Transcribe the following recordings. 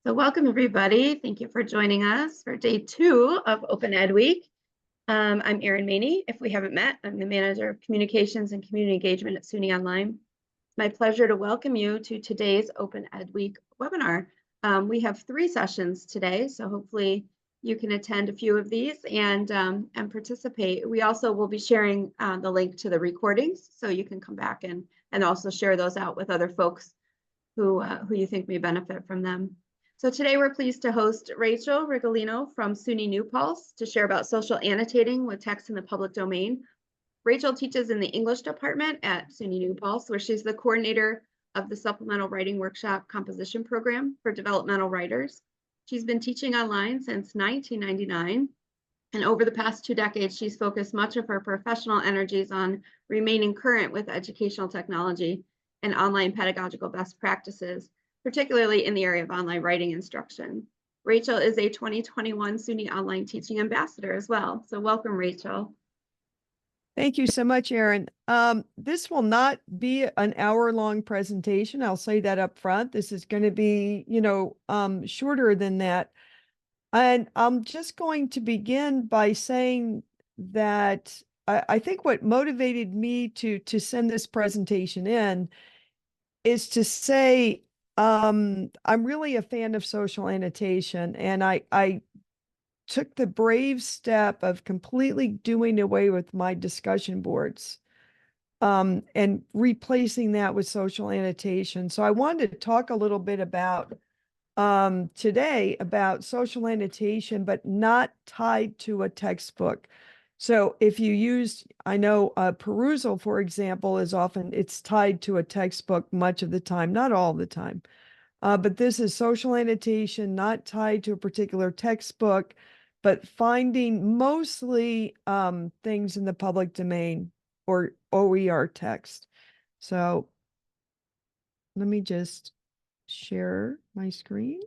So welcome everybody. Thank you for joining us for day 2 of Open Ed Week. I'm Erin Maney. If we haven't met, I'm the Manager of Communications and Community Engagement at SUNY Online. It's my pleasure to welcome you to today's Open Ed Week webinar. We have 3 sessions today, so hopefully you can attend a few of these and participate. We also will be sharing the link to the recordings, so you can come back and also share those out with other folks who you think may benefit from them. So today we're pleased to host Rachel Rigolino from SUNY New Paltz to share about social annotating with text in the public domain. Rachel teaches in the English department at SUNY New Paltz, where she's the coordinator of the Supplemental Writing Workshop Composition Program for developmental writers. She's been teaching online since 1999. And over the past 2 decades, she's focused much of her professional energies on remaining current with educational technology and online pedagogical best practices, particularly in the area of online writing instruction. Rachel is a 2021 SUNY Online Teaching Ambassador as well. So welcome, Rachel. Thank you so much, Erin. This will not be an hour-long presentation. I'll say that up front. This is going to be, shorter than that. And I'm just going to begin by saying that I think what motivated me to send this presentation in is to say I'm really a fan of social annotation, and I took the brave step of completely doing away with my discussion boards and replacing that with social annotation. So I wanted to talk a little bit about today about social annotation, but not tied to a textbook. So if you use, I know perusal, for example, is often, it's tied to a textbook much of the time, not all the time. But this is social annotation, not tied to a particular textbook, but finding mostly things in the public domain or OER text. So let me just share my screen.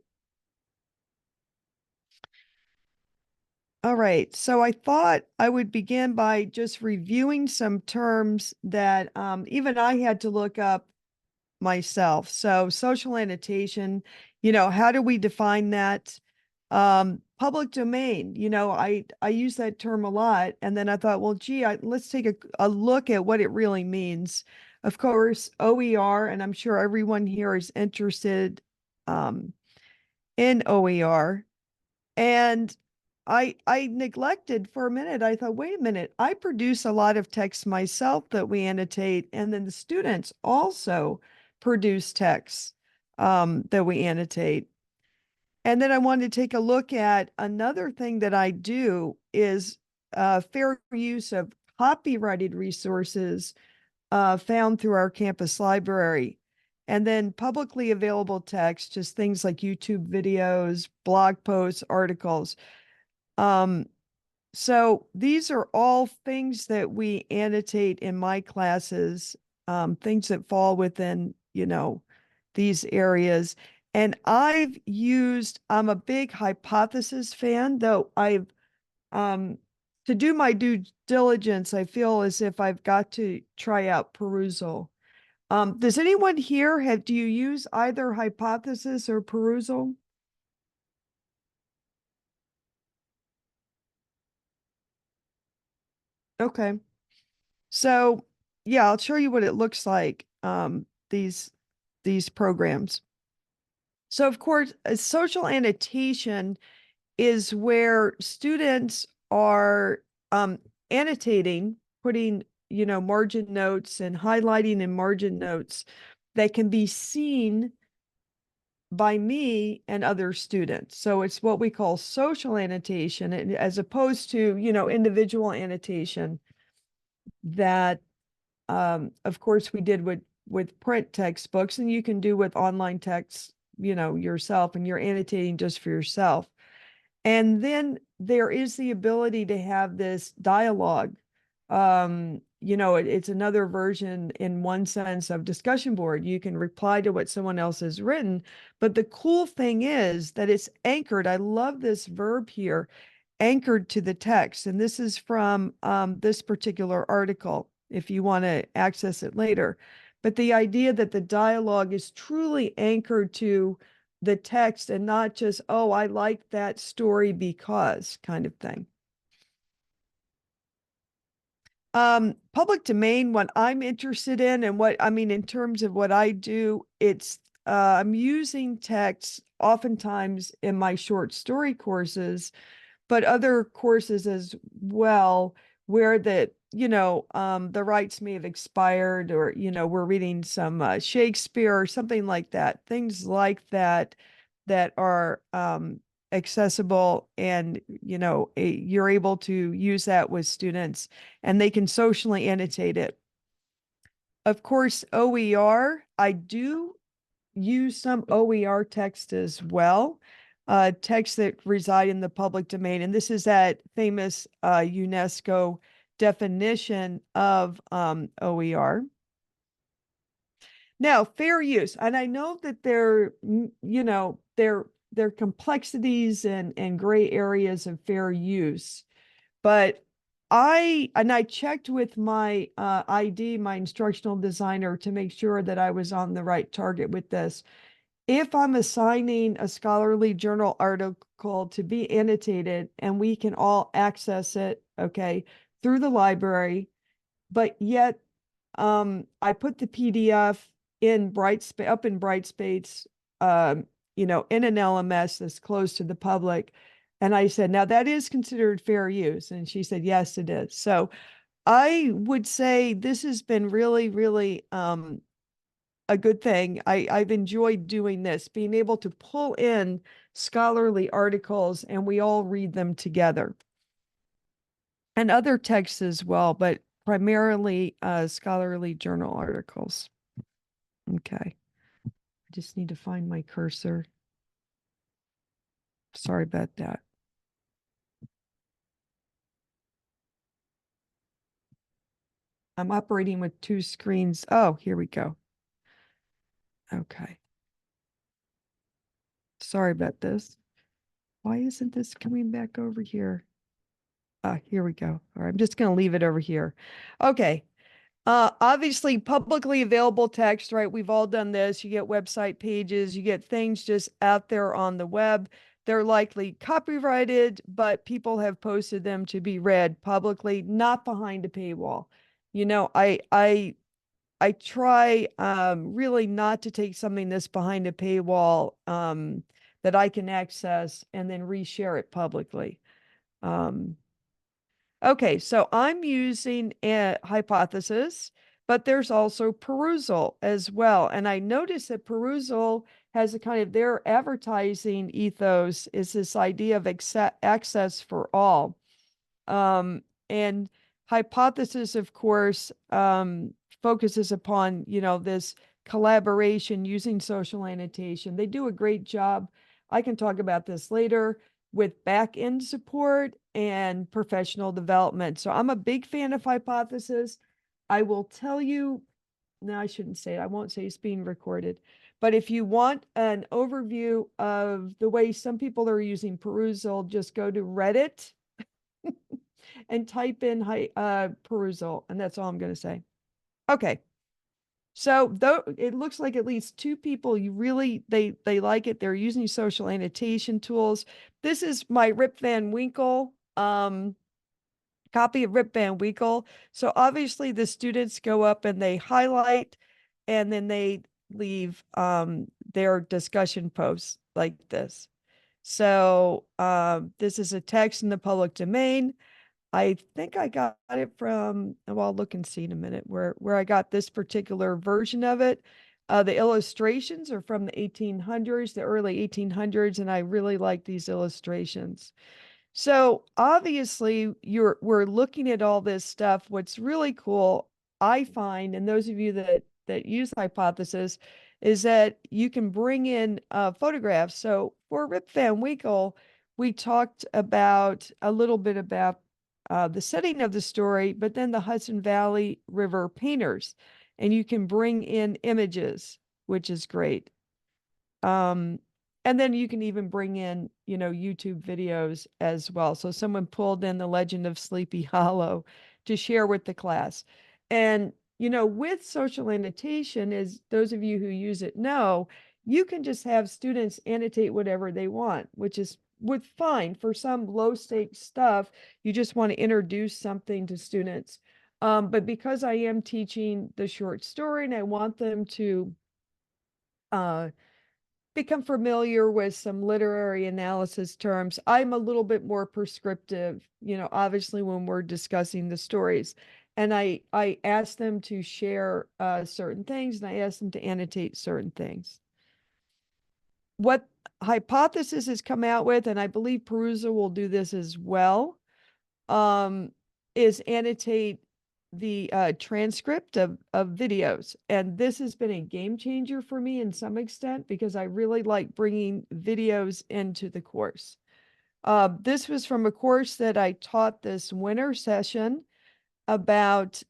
All right, so I thought I would begin by just reviewing some terms that even I had to look up myself. So social annotation, how do we define that? Public domain, I use that term a lot. And then I thought, well, gee, let's take a look at what it really means. Of course, OER, and I'm sure everyone here is interested in OER. And I neglected for a minute. I thought, wait a minute, I produce a lot of text myself that we annotate, and then the students also produce texts that we annotate. And then I wanted to take a look at another thing that I do is fair use of copyrighted resources found through our campus library. And then publicly available text, just things like YouTube videos, blog posts, articles. So these are all things that we annotate in my classes, things that fall within, these areas. And I'm a big hypothesis fan, though to do my due diligence, I feel as if I've got to try out perusal. Does anyone here do you use either hypothesis or perusal? Okay. So yeah, I'll show you what it looks like, these programs. So of course, a social annotation is where students are annotating, putting, margin notes and highlighting in margin notes that can be seen by me and other students. So it's what we call social annotation, as opposed to, individual annotation that, of course, we did with print textbooks, and you can do with online texts, yourself, and you're annotating just for yourself. And then there is the ability to have this dialogue. It's another version in one sense of discussion board. You can reply to what someone else has written, but the cool thing is that it's anchored. I love this verb here, anchored to the text. And this is from this particular article, if you want to access it later. But the idea that the dialogue is truly anchored to the text and not just, oh, I like that story because kind of thing. Public domain, what I'm interested in and what, I mean, in terms of what I do, it's, I'm using text oftentimes in my short story courses, but other courses as well, where the rights may have expired, or, we're reading some Shakespeare or something like that, things like that, that are accessible, and you're able to use that with students and they can socially annotate it. Of course, OER, I do use some OER text as well, texts that reside in the public domain. And this is that famous UNESCO definition of OER. Now, fair use, and I know that there are complexities and gray areas of fair use, but I checked with my ID, my instructional designer, to make sure that I was on the right target with this. If I'm assigning a scholarly journal article to be annotated and we can all access it, okay, through the library, but yet I put the PDF in up in Brightspace, in an LMS that's closed to the public. And I said, now that is considered fair use. And she said, yes, it is. So I would say this has been really, really a good thing. I've enjoyed doing this, being able to pull in scholarly articles and we all read them together. And other texts as well, but primarily scholarly journal articles. Okay. I just need to find my cursor. Sorry about that. I'm operating with two screens. Oh, here we go. Okay. Sorry about this. Why isn't this coming back over here? Here we go. All right, I'm just going to leave it over here. Okay. Obviously, publicly available text, right? We've all done this. You get website pages, you get things just out there on the web. They're likely copyrighted, but people have posted them to be read publicly, not behind a paywall. I try really not to take something that's behind a paywall that I can access and then reshare it publicly. Okay, so I'm using a hypothesis, but there's also perusal as well. And I noticed that perusal has a kind of, their advertising ethos is this idea of access for all. And hypothesis, of course, focuses upon, this collaboration using social annotation. They do a great job. I can talk about this later with back-end support and professional development. So I'm a big fan of hypothesis. I will tell you, no, I shouldn't say it. I won't say it's being recorded. But if you want an overview of the way some people are using perusal, just go to Reddit and type in perusal, and that's all I'm going to say. Okay. So though it looks like at least two people, they like it. They're using social annotation tools. This is my Rip Van Winkle copy of Rip Van Winkle. So obviously the students go up and they highlight and then they leave their discussion posts like this. So this is a text in the public domain. I think I got it from, well, I'll look and see in a minute where I got this particular version of it. The illustrations are from the 1800s, the early 1800s, and I really like these illustrations. So obviously we're looking at all this stuff. What's really cool, I find, and those of you that use hypothesis, is that you can bring in photographs. So for Rip Van Winkle, we talked about a little bit about the setting of the story, but then the Hudson Valley River painters, and you can bring in images, which is great. And then you can even bring in, YouTube videos as well. So someone pulled in The Legend of Sleepy Hollow to share with the class. And, with social annotation, as those of you who use it know, you can just have students annotate whatever they want, which is fine for some low stakes stuff. You just want to introduce something to students. But because I am teaching the short story and I want them to uh, become familiar with some literary analysis terms, I'm a little bit more prescriptive, obviously when we're discussing the stories. And I ask them to share certain things, and I ask them to annotate certain things. What Hypothesis has come out with, and I believe Perusa will do this as well, is annotate the transcript of videos. And this has been a game changer for me in some extent because I really like bringing videos into the course. This was from a course that I taught this winter session about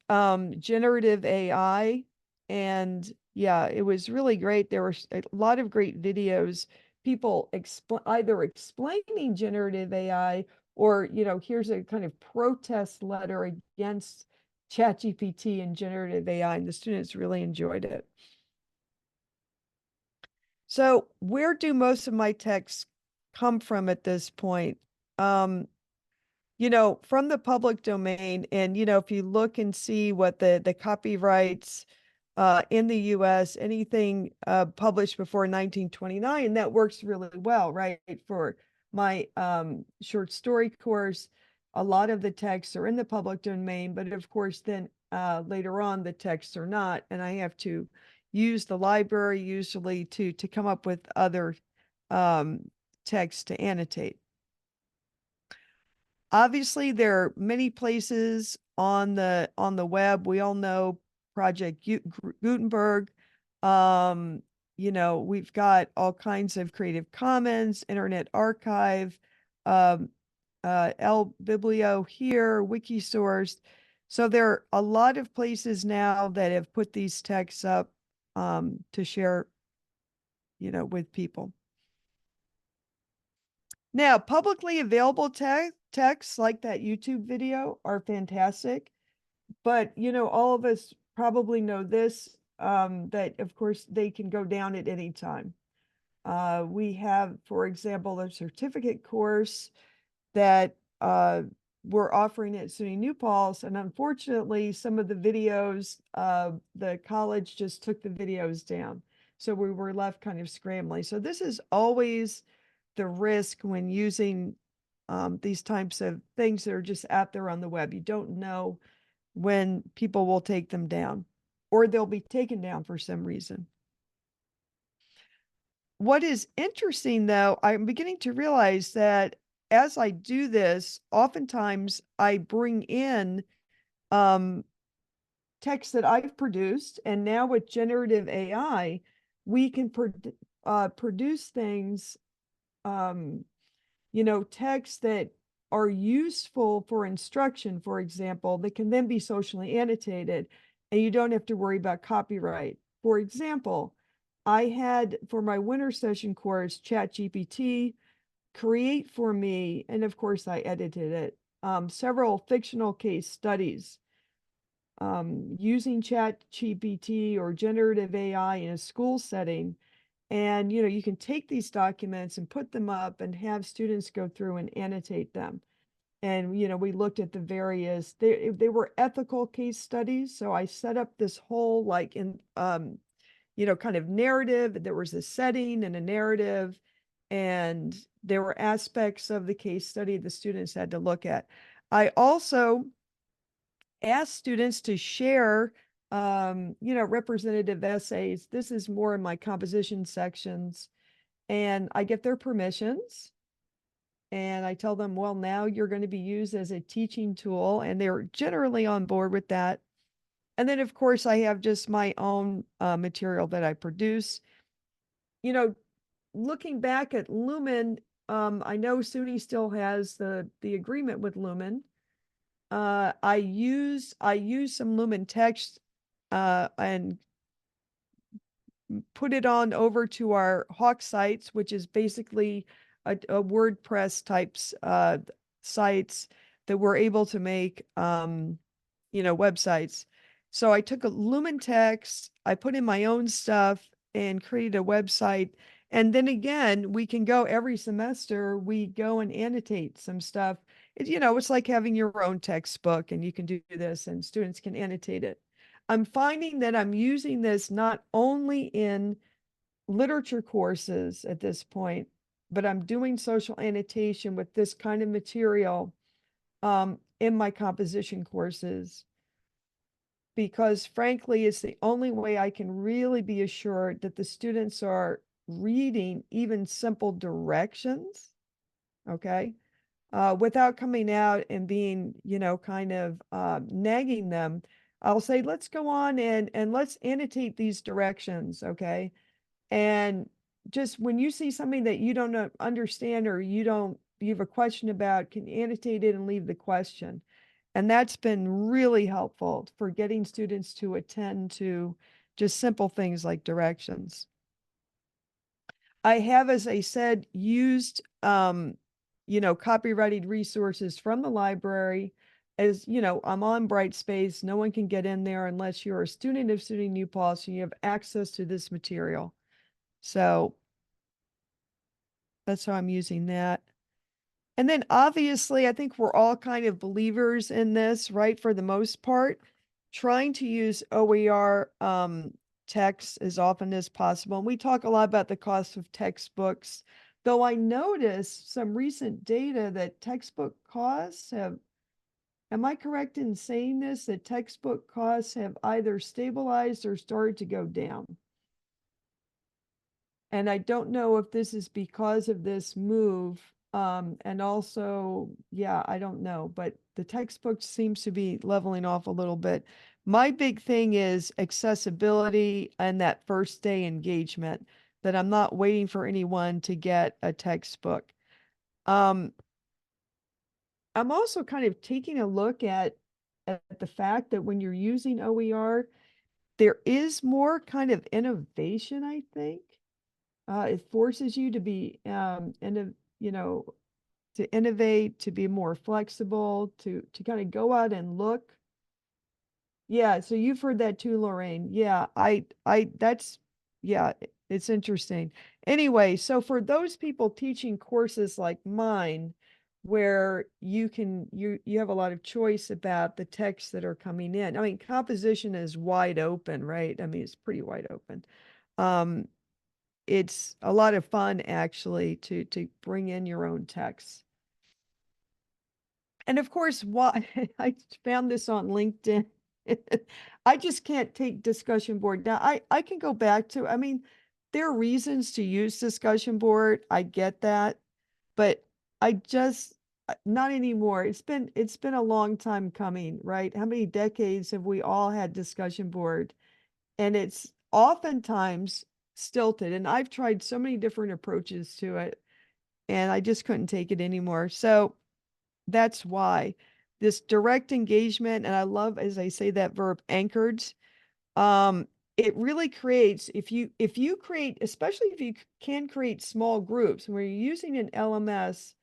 generative AI. And yeah, it was really great. There were a lot of great videos, people either explaining generative AI or, here's a kind of protest letter against ChatGPT and generative AI, and the students really enjoyed it. So where do most of my texts come from at this point? From the public domain. And, if you look and see what the copyrights in the US, anything published before 1929, that works really well, right? For my short story course, a lot of the texts are in the public domain, but of course, then later on, the texts are not. And I have to use the library usually to come up with other texts to annotate. Obviously, there are many places on the web. We all know Project Gutenberg. We've got all kinds of Creative Commons, Internet Archive, El Biblio here, Wikisource. So there are a lot of places now that have put these texts up to share, with people. Now, publicly available texts like that YouTube video are fantastic, but all of us probably know this, that of course they can go down at any time. We have, for example, a certificate course that we're offering at SUNY New Paltz, and unfortunately, some of the videos, the college just took the videos down. So we were left kind of scrambling. So this is always the risk when using these types of things that are just out there on the web. You don't know when people will take them down, or they'll be taken down for some reason. What is interesting, though, I'm beginning to realize that as I do this, oftentimes I bring in text that I've produced, and now with generative AI, we can produce things, texts that are useful for instruction, for example, that can then be socially annotated, and you don't have to worry about copyright. For example, I had for my winter session course, ChatGPT create for me, and of course I edited it, several fictional case studies using ChatGPT or generative AI in a school setting. And, you can take these documents and put them up and have students go through and annotate them. And, we looked at the various, they were ethical case studies. So I set up this whole kind of narrative. There was a setting and a narrative, and there were aspects of the case study the students had to look at. I also asked students to share representative essays. This is more in my composition sections, and I get their permissions, and I tell them, well, now you're going to be used as a teaching tool, and they're generally on board with that. And then, of course, I have just my own material that I produce. Looking back at Lumen, I know SUNY still has the agreement with Lumen. I use some Lumen text and put it on over to our Hawk sites, which is basically a WordPress types sites that we're able to make websites. So I took a Lumen text, I put in my own stuff, and created a website. And then again, we can go every semester, we go and annotate some stuff. It's like having your own textbook, and you can do this and students can annotate it. I'm finding that I'm using this not only in literature courses at this point, but I'm doing social annotation with this kind of material in my composition courses, because frankly, it's the only way I can really be assured that the students are reading even simple directions, okay, without coming out and being, kind of nagging them. I'll say, let's go on and let's annotate these directions, okay? And just when you see something that you don't understand, or you have a question about, can annotate it and leave the question. And that's been really helpful for getting students to attend to just simple things like directions. I have, as I said, used, copyrighted resources from the library. As I'm on Brightspace. No one can get in there unless you're a student of SUNY New Paltz and you have access to this material. So that's how I'm using that. And then obviously, I think we're all kind of believers in this, right? For the most part, trying to use OER text as often as possible. And we talk a lot about the cost of textbooks, though I noticed some recent data that textbook costs have, am I correct in saying this, that textbook costs have either stabilized or started to go down? And I don't know if this is because of this move. And also, yeah, I don't know, but the textbook seems to be leveling off a little bit. My big thing is accessibility and that first day engagement, that I'm not waiting for anyone to get a textbook. I'm also kind of taking a look at the fact that when you're using OER, there is more kind of innovation, I think. It forces you to be, to innovate, to be more flexible, to kind of go out and look. Yeah, so you've heard that too, Lorraine. Yeah, yeah, it's interesting. Anyway, so for those people teaching courses like mine, where you have a lot of choice about the texts that are coming in. I mean, composition is wide open, right? I mean, it's pretty wide open. Um, it's a lot of fun actually to bring in your own text. And of course, why I found this on LinkedIn. I just can't take discussion board. Now I can go back to, I mean, there are reasons to use discussion board. I get that, but I just not anymore. It's been a long time coming, right? How many decades have we all had discussion board? And it's oftentimes stilted. And I've tried so many different approaches to it, and I just couldn't take it anymore. So that's why this direct engagement, and I love, as I say, that verb anchored, it really creates, if you create, especially if you can create small groups where you're using an LMS,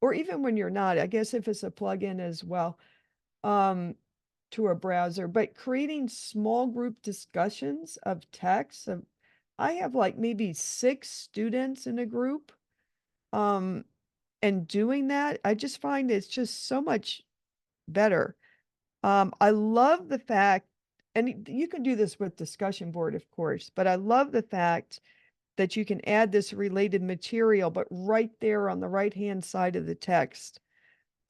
or even when you're not, I guess if it's a plugin as well, to a browser, but creating small group discussions of text. I have like maybe 6 students in a group. And doing that, I just find it's just so much better. I love the fact, and you can do this with discussion board, of course, but I love the fact that you can add this related material, but right there on the right-hand side of the text,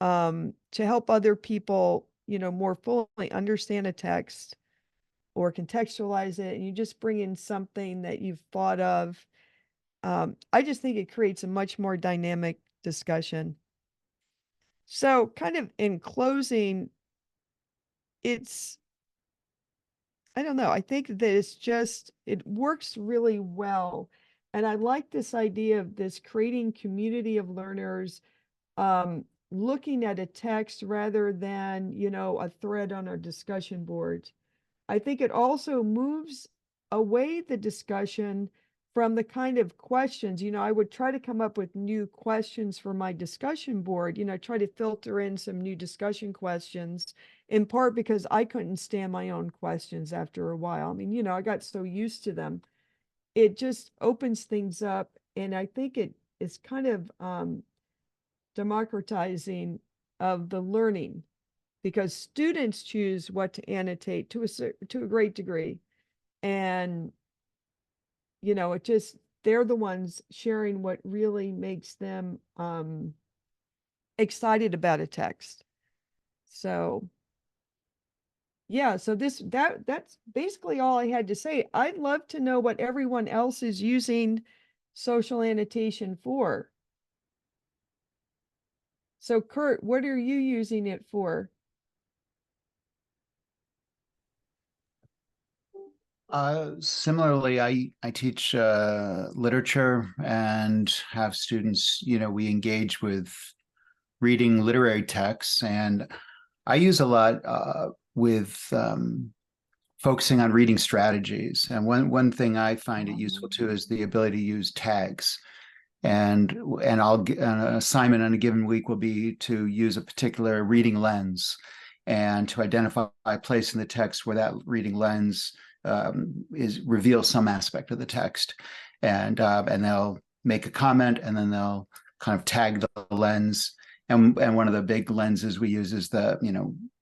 to help other people, more fully understand a text or contextualize it. And you just bring in something that you've thought of. I just think it creates a much more dynamic discussion. So kind of in closing, it's, I don't know, I think that it works really well. And I like this idea of this creating community of learners, looking at a text rather than, a thread on our discussion board. I think it also moves away the discussion from the kind of questions, I would try to come up with new questions for my discussion board, try to filter in some new discussion questions, in part because I couldn't stand my own questions after a while. I mean, I got so used to them. it just opens things up. And I think it is kind of democratizing of the learning, because students choose what to annotate to a great degree. And, you know, it just, they're the ones sharing what really makes them excited about a text. So yeah, so that's basically all I had to say. I'd love to know what everyone else is using social annotation for. So Kurt, what are you using it for? Similarly, I teach literature and have students, we engage with reading literary texts, and I use a lot with focusing on reading strategies. And one thing I find it useful too is the ability to use tags. And an assignment on a given week will be to use a particular reading lens and to identify a place in the text where that reading lens reveals some aspect of the text, and they'll make a comment, and then they'll kind of tag the lens. And one of the big lenses we use is the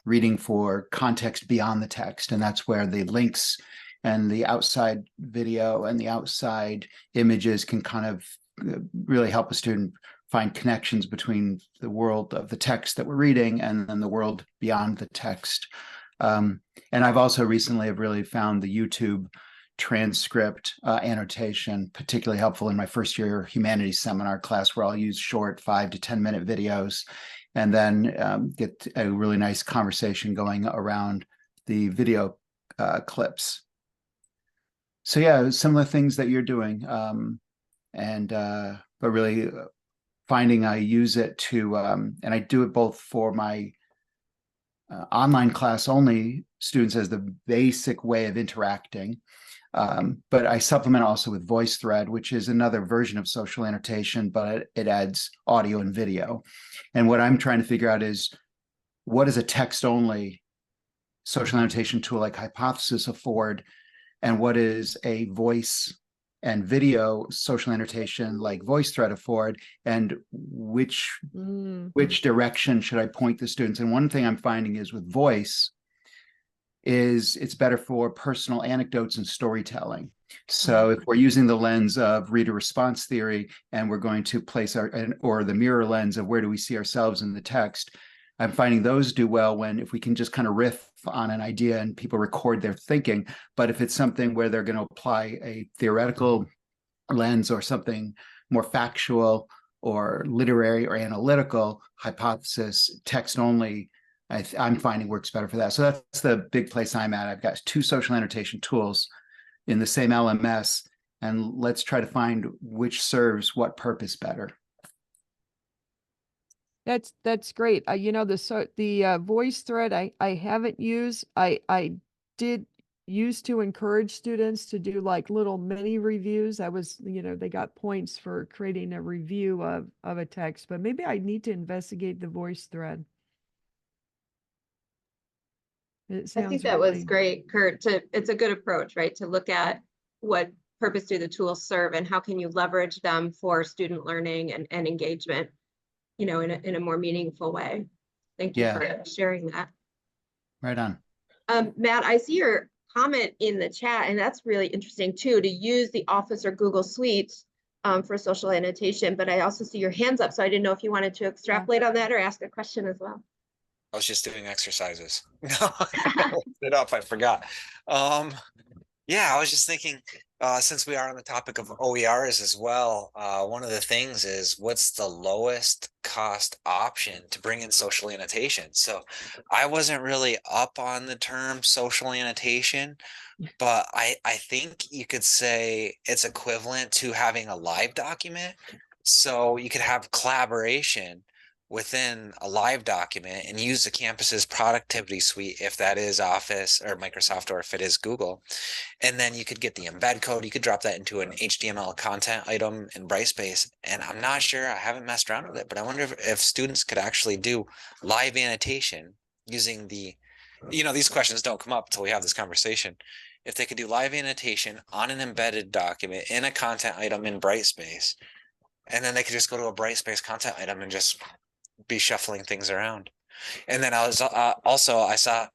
reading for context beyond the text, and that's where the links and the outside video and the outside images can kind of really help a student find connections between the world of the text that we're reading and then the world beyond the text. And I've also recently have really found the YouTube transcript annotation particularly helpful in my first year humanities seminar class, where I'll use short 5 to 10 minute videos and then get a really nice conversation going around the video clips. So yeah, similar things that you're doing. But really finding I use it to, and I do it both for my online class only students as the basic way of interacting. But I supplement also with VoiceThread, which is another version of social annotation, but it adds audio and video. And what I'm trying to figure out is, what does a text-only social annotation tool like Hypothesis afford, and what is a voice and video social annotation like VoiceThread afford, and which direction should I point the students? And one thing I'm finding is with voice is it's better for personal anecdotes and storytelling. So if we're using the lens of reader response theory and we're going to place or the mirror lens of where do we see ourselves in the text, I'm finding those do well if we can just kind of riff on an idea and people record their thinking. But if it's something where they're going to apply a theoretical lens or something more factual or literary or analytical, Hypothesis text only, I'm finding works better for that. So that's the big place I'm at. I've got 2 social annotation tools in the same LMS, and let's try to find which serves what purpose better. That's great. You know, the VoiceThread I haven't used. I did used to encourage students to do like little mini reviews. They got points for creating a review of a text, but maybe I need to investigate the VoiceThread. I think that was great, Kurt. It's a good approach, right? To look at what purpose do the tools serve and how can you leverage them for student learning and engagement, in a more meaningful way. Thank you for sharing that. Right on. Matt, I see your comment in the chat, and that's really interesting too, to use the Office or Google Suites for social annotation, but I also see your hands up, so I didn't know if you wanted to extrapolate on that or ask a question as well. I was just doing exercises. No, I looked it up. I forgot. Yeah, I was just thinking, since we are on the topic of OERs as well, one of the things is what's the lowest cost option to bring in social annotation? So I wasn't really up on the term social annotation, but I think you could say it's equivalent to having a live document. So you could have collaboration within a live document and use the campus's productivity suite, if that is Office or Microsoft, or if it is Google. And then you could get the embed code. You could drop that into an HTML content item in Brightspace. And I'm not sure, I haven't messed around with it, but I wonder if students could actually do live annotation using these questions don't come up until we have this conversation. if they could do live annotation on an embedded document in a content item in Brightspace, and then they could just go to a Brightspace content item and just be shuffling things around. And then I was I saw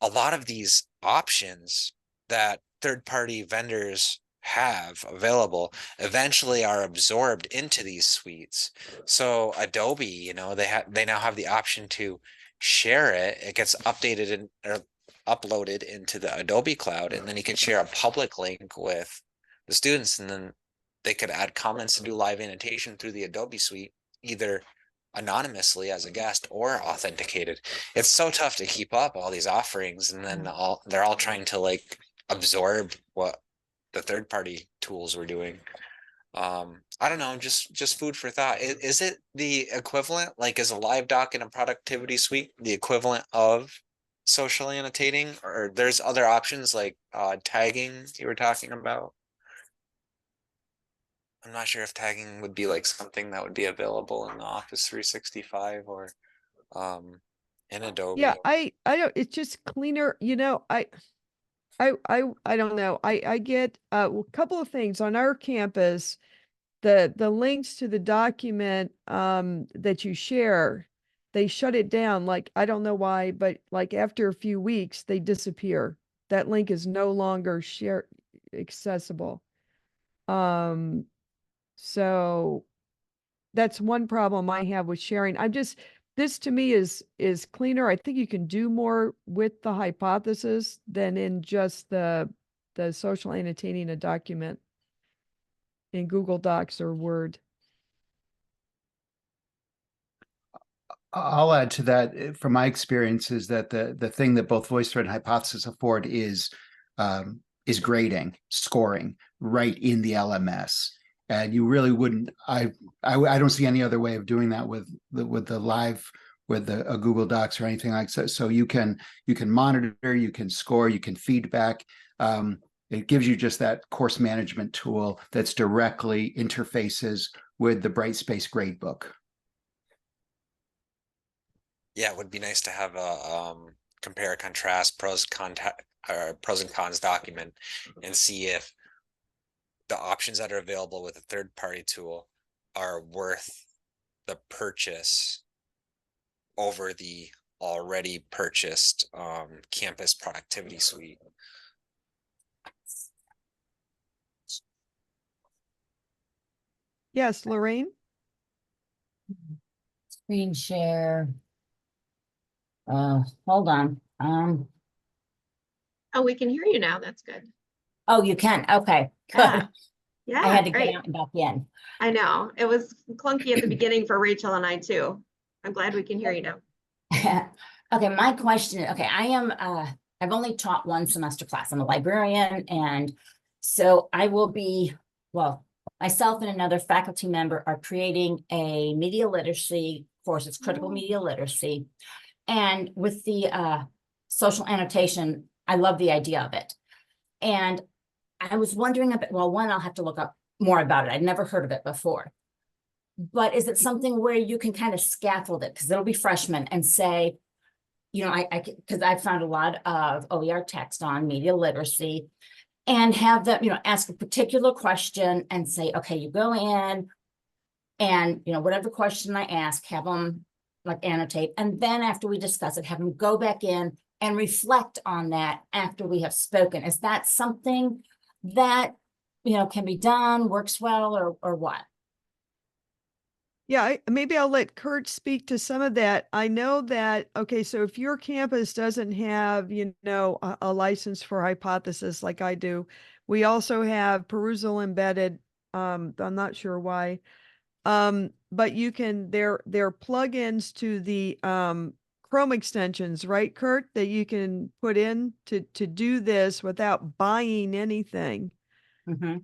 a lot of these options that third-party vendors have available eventually are absorbed into these suites. So Adobe, you know, they now have the option to share it. It gets updated or uploaded into the Adobe cloud, and then you can share a public link with the students, and then they could add comments to do live annotation through the Adobe suite, either anonymously as a guest or authenticated. It's so tough to keep up all these offerings, and then they're all trying to like absorb what the third party tools were doing. I don't know, just food for thought. Is it the equivalent, like is a live doc in a productivity suite the equivalent of social annotating, or there's other options like tagging you were talking about? I'm not sure if tagging would be like something that would be available in the Office 365 or in Adobe. Yeah, I don't, it's just cleaner, you know, I don't know. I get a couple of things on our campus, the links to the document that you share, they shut it down. Like, I don't know why, but like after a few weeks, they disappear. That link is no longer accessible. So that's one problem I have with sharing. This to me is cleaner. I think you can do more with the hypothesis than in just the social annotating a document in Google Docs or Word. I'll add to that from my experience is that the thing that both VoiceThread and Hypothesis afford is grading, scoring right in the LMS. And you really wouldn't. I don't see any other way of doing that with the live, with a Google Docs or anything like that. So you can monitor, you can score, you can feedback. It gives you just that course management tool that's directly interfaces with the Brightspace gradebook. Yeah, it would be nice to have a compare, contrast, pros and cons document and see if the options that are available with a third-party tool are worth the purchase over the already purchased campus productivity suite. Yes, Lorraine? Screen share. Hold on. Oh, we can hear you now. That's good. Oh, you can. Okay, good. Yeah. Yeah, I had to great. get out and back in. I know. It was clunky at the beginning for Rachel and I too. I'm glad we can hear you now. Okay, my question, okay, I've only taught one semester class. I'm a librarian, and so I will be, well, myself and another faculty member are creating a media literacy course. It's critical media literacy. And with the social annotation, I love the idea of it. And I was wondering a bit, well, one, I'll have to look up more about it. I'd never heard of it before. But is it something where you can kind of scaffold it? Because it'll be freshmen and say, you know, because I've found a lot of OER text on media literacy and have them, you know, ask a particular question and say, okay, you go in and, you know, whatever question I ask, have them like annotate. And then after we discuss it, have them go back in and reflect on that after we have spoken. Is that something that, you know, can be done, works well, or what? Yeah, maybe I'll let Kurt speak to some of that. I know that, okay, so if your campus doesn't have, you know, a license for Hypothesis like I do, we also have Perusal embedded. I'm not sure why. But you can, they're plugins to the Chrome extensions, right, Kurt, that you can put in to do this without buying anything. Mm-hmm.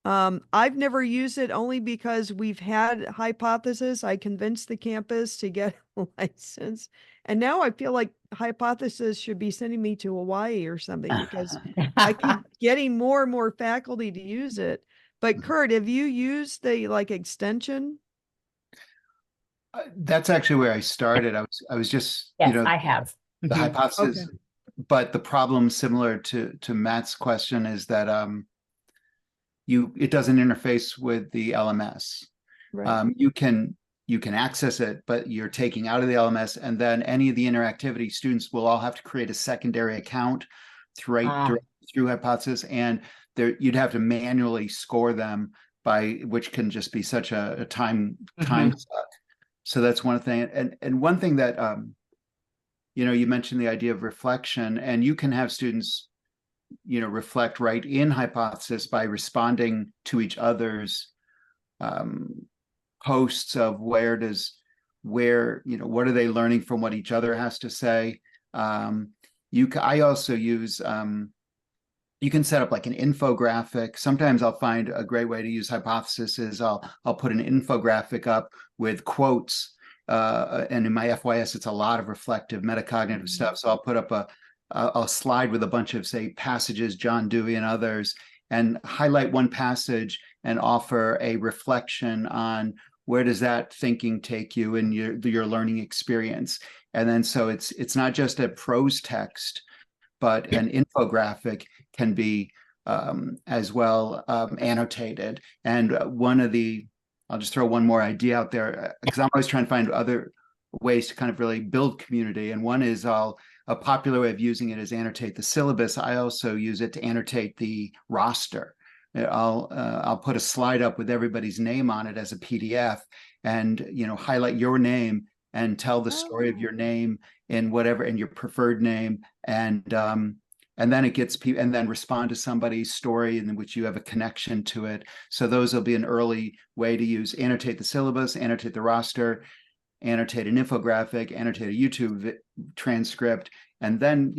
I've never used it only because we've had Hypothesis. I convinced the campus to get a license. And now I feel like Hypothesis should be sending me to Hawaii or something because I keep getting more and more faculty to use it. But Kurt, have you used the like extension? That's actually where I started. I was just, Yes, you know, I have. the Mhm. hypothesis. Okay. but the problem, similar to Matt's question, is that it doesn't interface with the LMS. Right. You can access it, but you're taking out of the LMS, and then any of the interactivity, students will all have to create a secondary account through Hypothesis, and you'd have to manually score them, which can just be such a time suck. So that's one thing. And one thing that you mentioned the idea of reflection, and you can have students reflect right in Hypothesis by responding to each other's posts of what are they learning from what each other has to say. I also use you can set up like an infographic. Sometimes I'll find a great way to use Hypothesis is I'll put an infographic up with quotes, and in my FYS it's a lot of reflective metacognitive stuff. So I'll put up a slide with a bunch of, say, passages, John Dewey and others, and highlight one passage and offer a reflection on where does that thinking take you in your learning experience. And then so it's not just a prose text, but an infographic can be as well annotated. And I'll just throw one more idea out there, because I'm always trying to find other ways to kind of really build community. And one is a popular way of using it is annotate the syllabus. I also use it to annotate the roster. I'll put a slide up with everybody's name on it as a PDF, and highlight your name and tell the story of your name in your preferred name, and then it gets people, and then respond to somebody's story in which you have a connection to it. So those will be an early way to use annotate the syllabus, annotate the roster, annotate an infographic, annotate a YouTube transcript, and then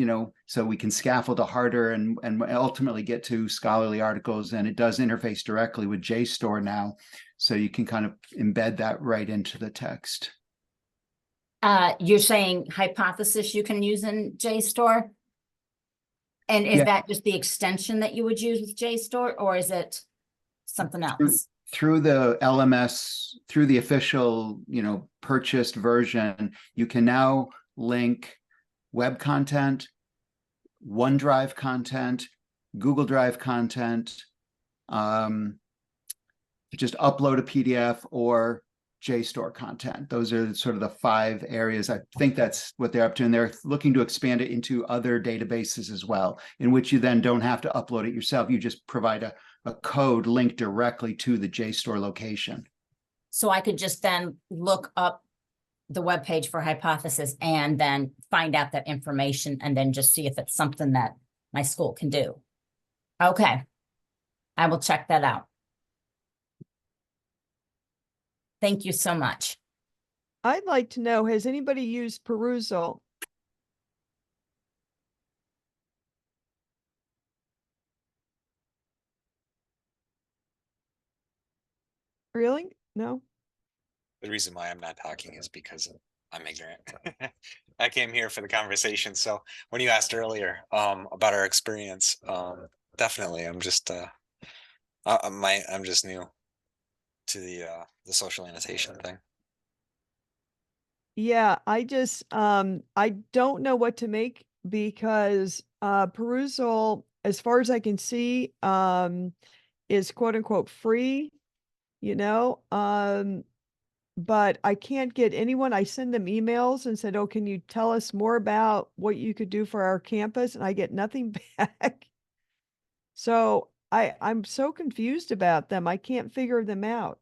so we can scaffold to harder and ultimately get to scholarly articles. And it does interface directly with JSTOR now, so you can kind of embed that right into the text. You're saying Hypothesis you can use in JSTOR? And is that just the extension that you would use with JSTOR, or is it something else? Through the LMS, through the official, purchased version, you can now link web content, OneDrive content, Google Drive content, just upload a PDF or JSTOR content. Those are sort of the 5 areas. I think that's what they're up to. And they're looking to expand it into other databases as well, in which you then don't have to upload it yourself. You just provide a code linked directly to the JSTOR location. So I could just then look up the webpage for Hypothesis and then find out that information and then just see if it's something that my school can do. Okay. I will check that out. Thank you so much. I'd like to know, has anybody used Perusal? Really? No? The reason why I'm not talking is because I'm ignorant. I came here for the conversation. So when you asked earlier about our experience, definitely I'm just I'm just new to the social annotation thing. Yeah, I just I don't know what to make, because Perusal, as far as I can see, is quote unquote free, but I can't get anyone. I send them emails and said, oh, can you tell us more about what you could do for our campus? And I get nothing back. So I'm so confused about them. I can't figure them out.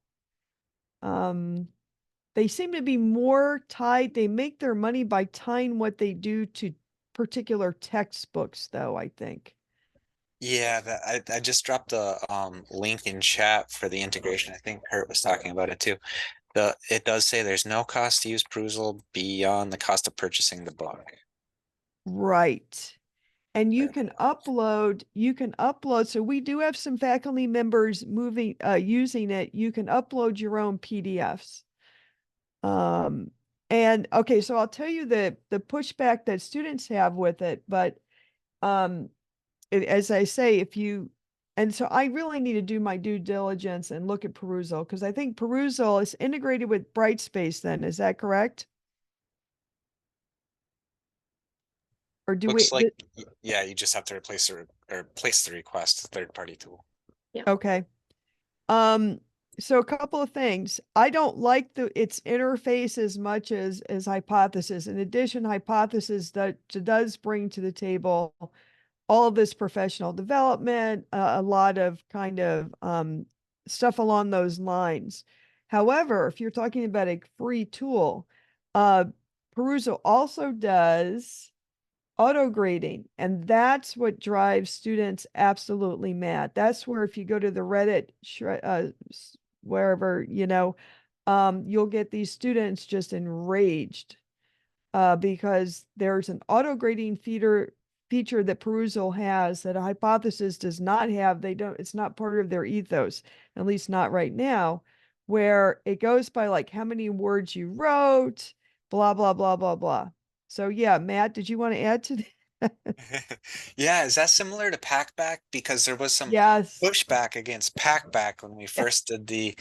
They seem to be more tied. They make their money by tying what they do to particular textbooks, though, I think. Yeah, I just dropped the link in chat for the integration. I think Kurt was talking about it too. It does say there's no cost to use Perusal beyond the cost of purchasing the book. Right. And you can upload, so we do have some faculty members using it. You can upload your own PDFs. And okay, so I'll tell you the pushback that students have with it, but as I say, and so I really need to do my due diligence and look at Perusal, because I think Perusal is integrated with Brightspace then, is that correct? Or do Looks we, like, yeah, you just have to replace or place the request to third-party tool. okay. So a couple of things. I don't like its interface as much as Hypothesis. In addition, Hypothesis that does bring to the table all of this professional development, a lot of kind of stuff along those lines. However, if you're talking about a free tool, Perusal also does auto grading, and that's what drives students absolutely mad. That's where if you go to the Reddit wherever, you'll get these students just enraged because there's an auto grading feature that Perusal has that a Hypothesis does not have. It's not part of their ethos, at least not right now, where it goes by like how many words you wrote, blah, blah, blah, blah, blah. So yeah, Matt, did you want to add to that? Yeah, is that similar to Packback? Because there was some Yes, pushback against Packback when we first did the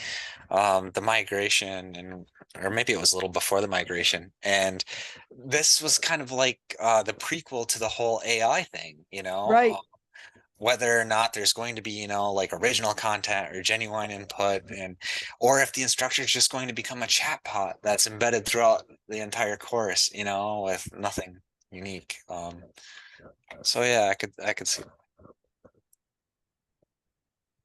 migration, and or maybe it was a little before the migration. And this was kind of like the prequel to the whole AI thing, right. whether or not there's going to be, like original content or genuine input, and or if the instructor is just going to become a chatbot that's embedded throughout the entire course, with nothing unique. So yeah, I could see.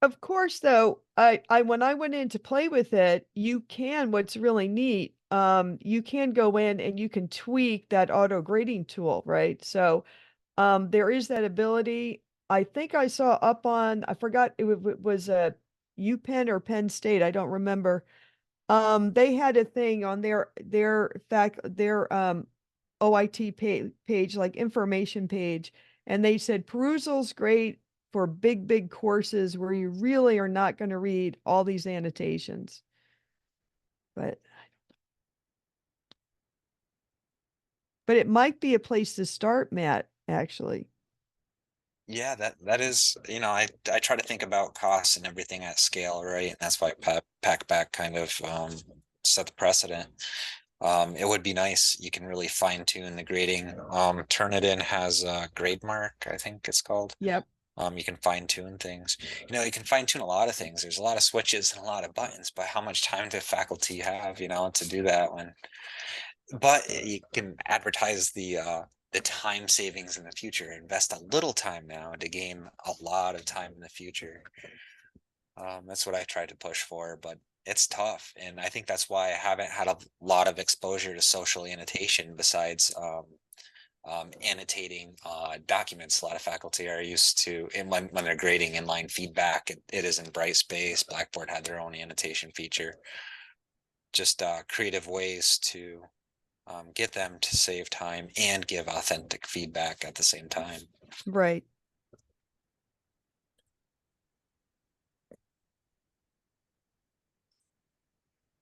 Of course, though, when I went in to play with it, what's really neat, you can go in and you can tweak that auto grading tool, right? So, there is that ability. I think I saw up on, I forgot it was a UPenn or Penn State, I don't remember. They had a thing on their OIT page, like information page, and they said Perusal's great for big courses where you really are not going to read all these annotations. But it might be a place to start, Matt, actually. Yeah, that is, I try to think about costs and everything at scale, right? And that's why Packback kind of set the precedent. It would be nice. You can really fine tune the grading. Turnitin has a grade mark, I think it's called. Yep. You can fine tune things. You can fine tune a lot of things. There's a lot of switches and a lot of buttons, but how much time do faculty have, to do that but you can advertise the time savings in the future. Invest a little time now to gain a lot of time in the future. That's what I tried to push for, but it's tough, and I think that's why I haven't had a lot of exposure to social annotation besides annotating documents. A lot of faculty are used to, when they're grading inline feedback, it is in Brightspace. Blackboard had their own annotation feature. Just creative ways to get them to save time and give authentic feedback at the same time. Right.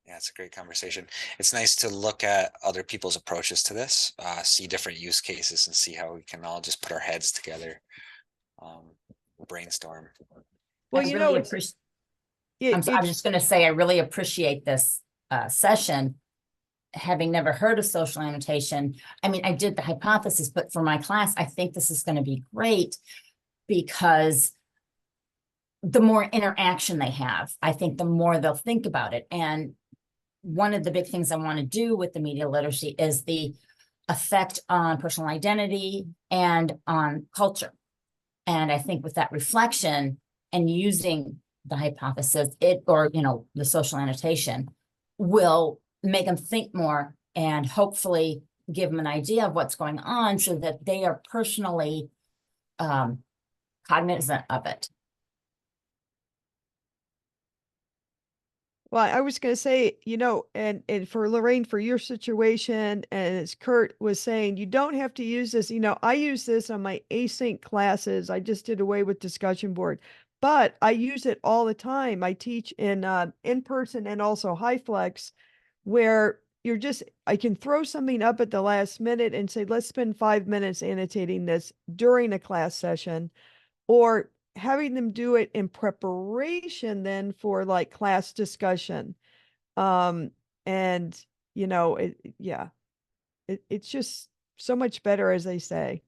Yeah, it's a great conversation. It's nice to look at other people's approaches to this, see different use cases, and see how we can all just put our heads together, brainstorm. Well, I really appreciate. I was just going to say, I really appreciate this session. Having never heard of social annotation, I mean, I did the Hypothesis, but for my class, I think this is going to be great because the more interaction they have, I think the more they'll think about it. And one of the big things I want to do with the media literacy is the effect on personal identity and on culture. And I think with that reflection and using the Hypothesis, the social annotation will make them think more and hopefully give them an idea of what's going on so that they are personally cognizant of it. Well, I was going to say, and for Lorraine, for your situation, and as Kurt was saying, you don't have to use this. I use this on my async classes. I just did away with discussion board, but I use it all the time. I teach in person and also HighFlex, where I can throw something up at the last minute and say, let's spend 5 minutes annotating this during a class session, or having them do it in preparation then for like class discussion. And it's just so much better, as they say.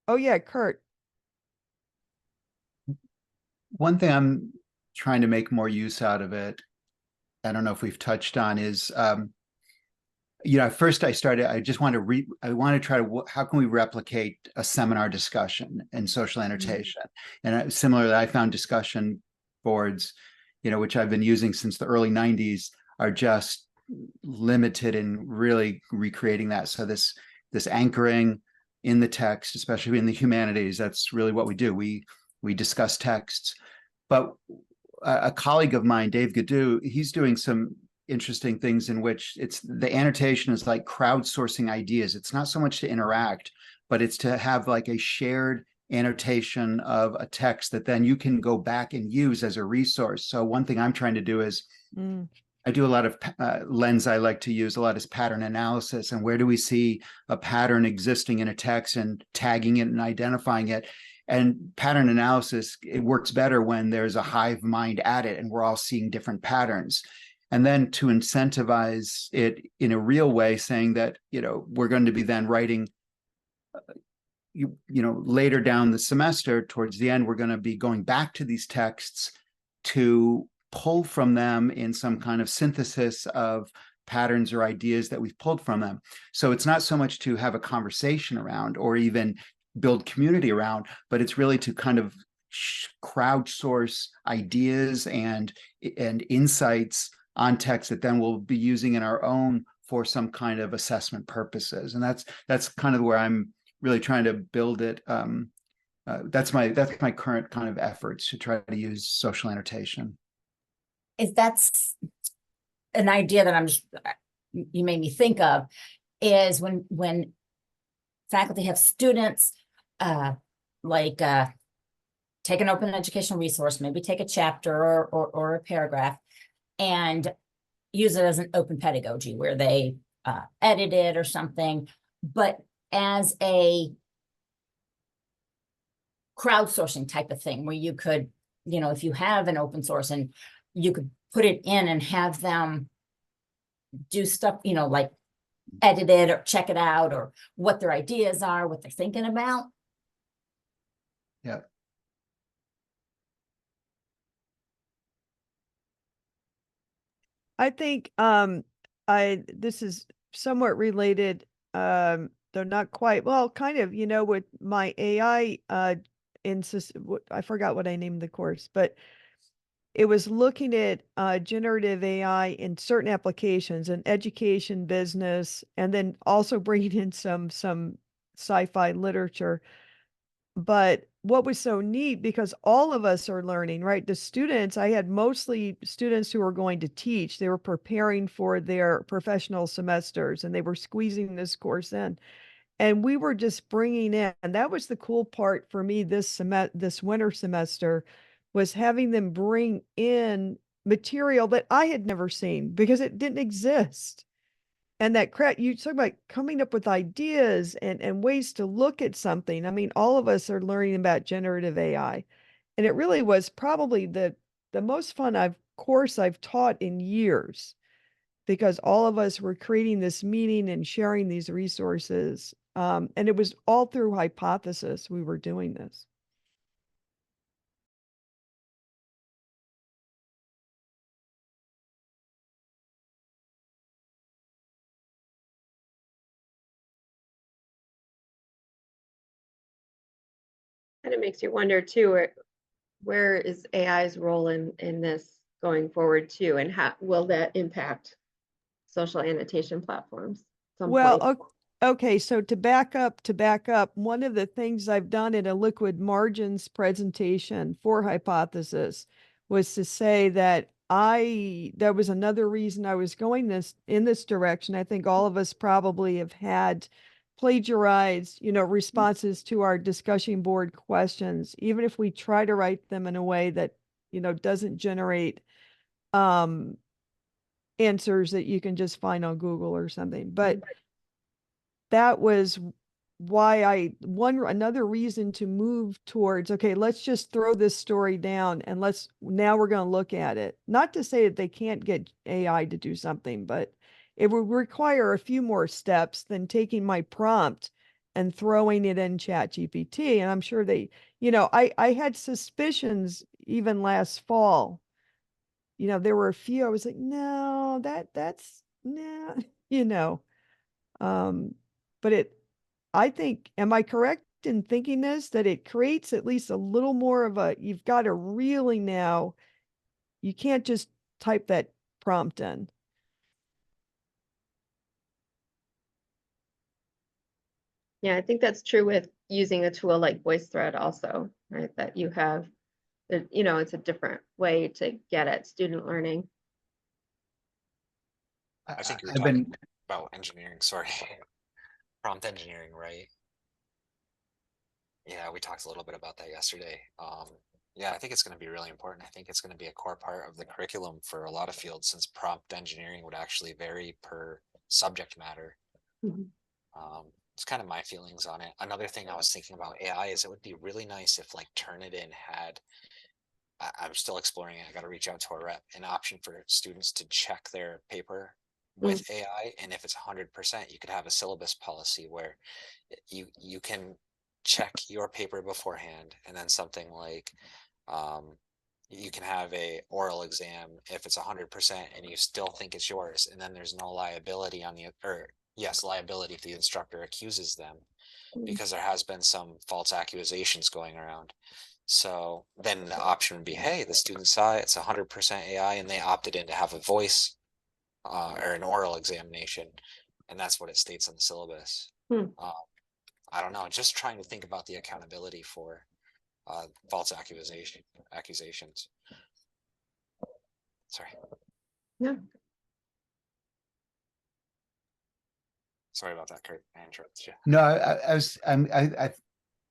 Oh yeah, Kurt. One thing I'm trying to make more use out of it, I don't know if we've touched on, is first I just want to I want to try to, how can we replicate a seminar discussion in social annotation? And similarly, I found discussion boards, which I've been using since the early 90s, are just limited in really recreating that. So this anchoring in the text, especially in the humanities, that's really what we do. We discuss texts. But a colleague of mine, Dave Gaddu, he's doing some interesting things in which it's the annotation is like crowdsourcing ideas. It's not so much to interact, but it's to have like a shared annotation of a text that then you can go back and use as a resource. So one thing I'm trying to do is I do a lot of lens I like to use a lot is pattern analysis. And where do we see a pattern existing in a text and tagging it and identifying it? And pattern analysis, it works better when there's a hive mind at it and we're all seeing different patterns. And then to incentivize it in a real way, saying that, we're going to be then writing, later down the semester, towards the end, we're going to be going back to these texts to pull from them in some kind of synthesis of patterns or ideas that we've pulled from them. So it's not so much to have a conversation around or even build community around, but it's really to kind of crowdsource ideas and insights on text that then we'll be using in our own for some kind of assessment purposes. And that's kind of where I'm really trying to build it. That's my current kind of efforts to try to use social annotation. That's an idea that you made me think of, is when faculty have students take an open educational resource, maybe take a chapter or a paragraph and use it as an open pedagogy where they edit it or something, but as a crowdsourcing type of thing where you could, if you have an open source and you could put it in and have them do stuff, like edit it or check it out or what their ideas are, what they're thinking about. Yeah. I think this is somewhat related, though not quite. Well, kind of, with my AI I forgot what I named the course, but it was looking at generative AI in certain applications in education, business, and then also bringing in some sci-fi literature. But what was so neat, because all of us are learning, right? The students, I had mostly students who were going to teach. They were preparing for their professional semesters and they were squeezing this course in. And we were just bringing in, and that was the cool part for me this winter semester, was having them bring in material that I had never seen because it didn't exist. And that you talk about coming up with ideas and ways to look at something. I mean, all of us are learning about generative AI. And it really was probably the most fun course I've taught in years, because all of us were creating this meeting and sharing these resources. And it was all through hypothesis we were doing this. And it makes you wonder too, where is AI's role in this going forward too, and how will that impact social annotation platforms at some point? Well, okay, so to back up, one of the things I've done in a liquid margins presentation for hypothesis was to say that there was another reason I was going in this direction. I think all of us probably have had plagiarized, responses to our discussion board questions, even if we try to write them in a way that, doesn't generate answers that you can just find on Google or something. But that was why another reason to move towards, okay, let's just throw this story down and now we're going to look at it. Not to say that they can't get AI to do something, but it would require a few more steps than taking my prompt and throwing it in ChatGPT. And I'm sure they, you know, I had suspicions even last fall. You know, there were a few I was like, no, that's nah, you know. But I think, am I correct in thinking this, that it creates at least a little more of a, you've got to really now, you can't just type that prompt in. Yeah, I think that's true with using a tool like VoiceThread also, right? That you have, you know, it's a different way to get at student learning. I think you were I've talking been, about engineering, sorry. Prompt engineering, right? Yeah, we talked a little bit about that yesterday. Yeah, I think it's going to be really important. I think it's going to be a core part of the curriculum for a lot of fields, since prompt engineering would actually vary per subject matter. Mhm. It's kind of my feelings on it. Another thing I was thinking about AI is it would be really nice if like Turnitin had, I'm still exploring it, I got to reach out to a rep, an option for students to check their paper with AI. And if it's 100%, you could have a syllabus policy where you can check your paper beforehand, and then something like you can have a oral exam if it's 100% and you still think it's yours, and then there's no liability on the, or yes, liability if the instructor accuses them, because there has been some false accusations going around. So then the option would be, hey, the student saw it's 100% AI and they opted in to have a voice or an oral examination, and that's what it states on the syllabus. I don't know, just trying to think about the accountability for false accusations. Sorry. Yeah. Sorry about that, Kurt. I interrupted you. no,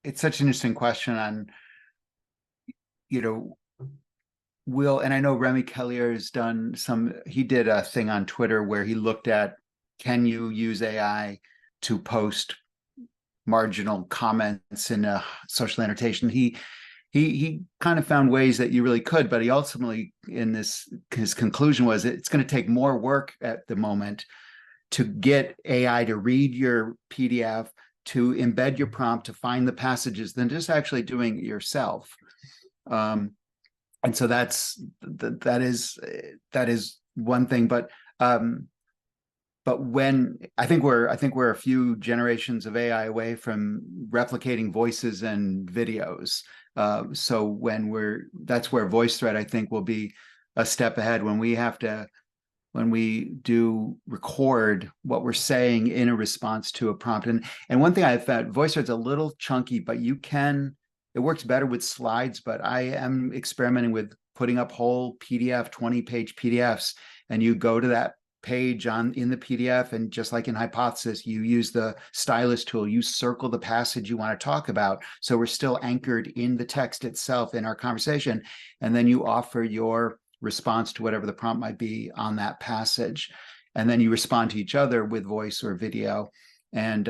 it's such an interesting question on, you know, and I know Remy Kellier has done he did a thing on Twitter where he looked at, can you use AI to post marginal comments in a social annotation? He kind of found ways that you really could, but he ultimately, his conclusion was it's going to take more work at the moment to get AI to read your PDF, to embed your prompt, to find the passages, than just actually doing it yourself. And so that is one thing, but when I think we're a few generations of AI away from replicating voices and videos. So that's where VoiceThread, I think, will be a step ahead, when we do record what we're saying in a response to a prompt. And one thing I've found, VoiceThread's a little chunky, but it works better with slides, but I am experimenting with putting up whole PDF, 20-page PDFs, and you go to that page in the PDF, and just like in Hypothesis, you use the stylus tool, you circle the passage you want to talk about. So we're still anchored in the text itself in our conversation. And then you offer your response to whatever the prompt might be on that passage. And then you respond to each other with voice or video. And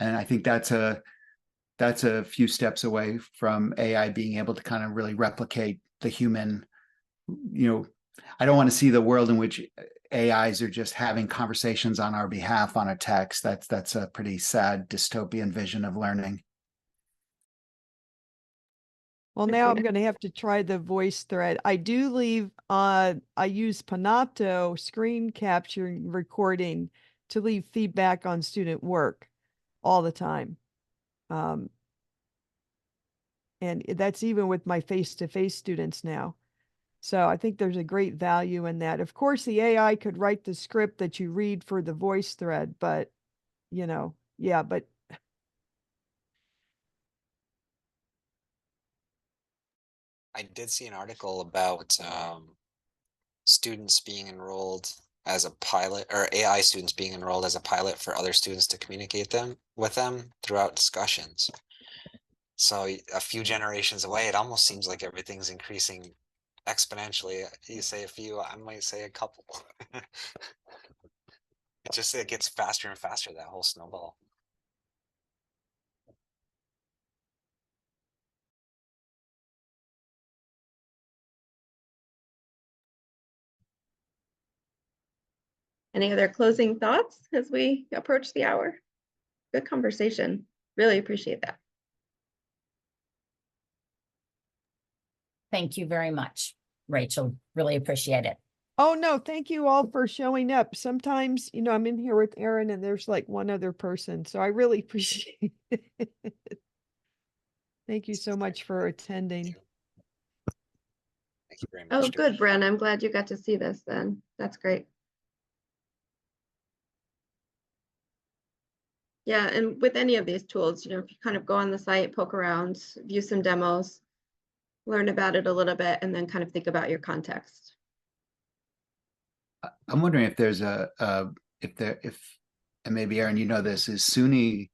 I think that's a few steps away from AI being able to kind of really replicate the human. You know, I don't want to see the world in which AIs are just having conversations on our behalf on a text. That's a pretty sad dystopian vision of learning. Well, now I'm going to have to try the VoiceThread. I do I use Panopto screen capturing recording to leave feedback on student work all the time. And that's even with my face-to-face students now. So I think there's a great value in that. Of course, the AI could write the script that you read for the VoiceThread, but, you know, yeah, but I did see an article about students being enrolled as a pilot, or AI students being enrolled as a pilot for other students to communicate with them throughout discussions. So a few generations away, it almost seems like everything's increasing exponentially. You say a few, I might say a couple. It gets faster and faster, that whole snowball. Any other closing thoughts as we approach the hour? good conversation. Really appreciate that. Thank you very much, Rachel. Really appreciate it. Oh, no, thank you all for showing up. Sometimes, I'm in here with Erin and there's like one other person, so I really appreciate it. Thank you so much for attending. Thank you very much. Oh, good, Bren. I'm glad you got to see this then. That's great. Yeah, and with any of these tools, if you kind of go on the site, poke around, view some demos, learn about it a little bit, and then kind of think about your context. I'm wondering if there's and maybe Aaron, you know this, is SUNY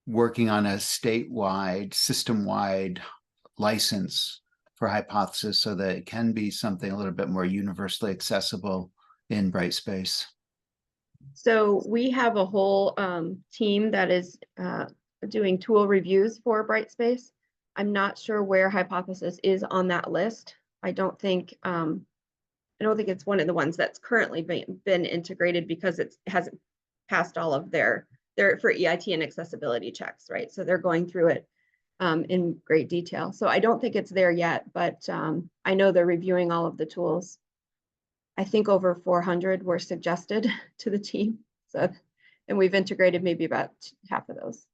working on a statewide, system-wide license for Hypothesis so that it can be something a little bit more universally accessible in Brightspace? So we have a whole team that is doing tool reviews for Brightspace. I'm not sure where Hypothesis is on that list. I don't think it's one of the ones that's currently been integrated because it hasn't passed all of their for EIT and accessibility checks, right? So they're going through it in great detail. So I don't think it's there yet, but I know they're reviewing all of the tools. I think over 400 were suggested to the team. So, and we've integrated maybe about half of those.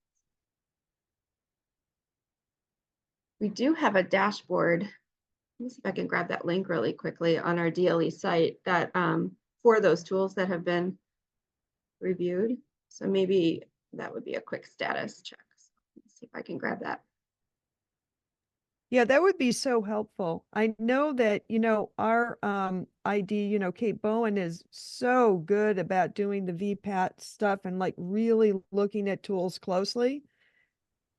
We do have a dashboard. Let me see if I can grab that link really quickly on our DLE site that for those tools that have been reviewed. So maybe that would be a quick status check. So let's see if I can grab that. Yeah, that would be so helpful. I know that, our ID, Kate Bowen is so good about doing the VPAT stuff and like really looking at tools closely.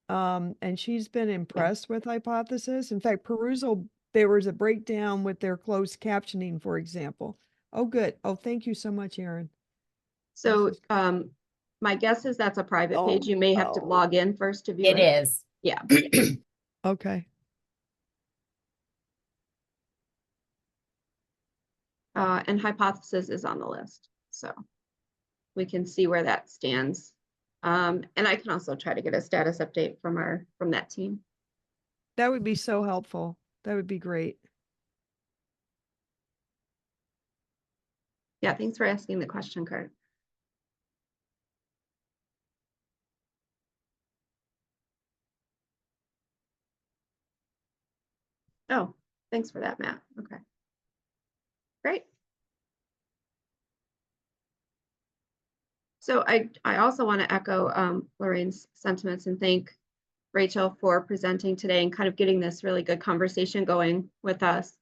And she's been impressed with Hypothesis. In fact, Perusal, there was a breakdown with their closed captioning, for example. Oh, good. Oh, thank you so much, Erin. So my guess is that's a private page. Oh, You may have to log in first to view It it. is. Yeah. Okay. And Hypothesis is on the list. So we can see where that stands. And I can also try to get a status update from that team. That would be so helpful. That would be great. Yeah, thanks for asking the question, Kurt. Oh, thanks for that, Matt. Okay, great. So I also want to echo Lorraine's sentiments and thank Rachel for presenting today and kind of getting this really good conversation going with us.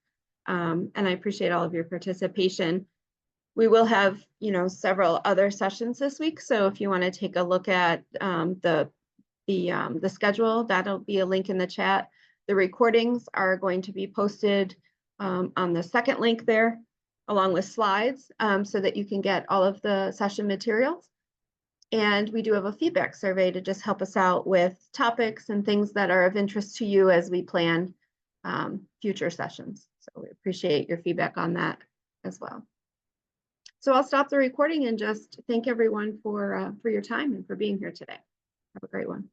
And I appreciate all of your participation. We will have, several other sessions this week. So if you want to take a look at the schedule, that'll be a link in the chat. The recordings are going to be posted on the second link there, along with slides, so that you can get all of the session materials. And we do have a feedback survey to just help us out with topics and things that are of interest to you as we plan future sessions. So we appreciate your feedback on that as well. So I'll stop the recording and just thank everyone for your time and for being here today. Have a great one.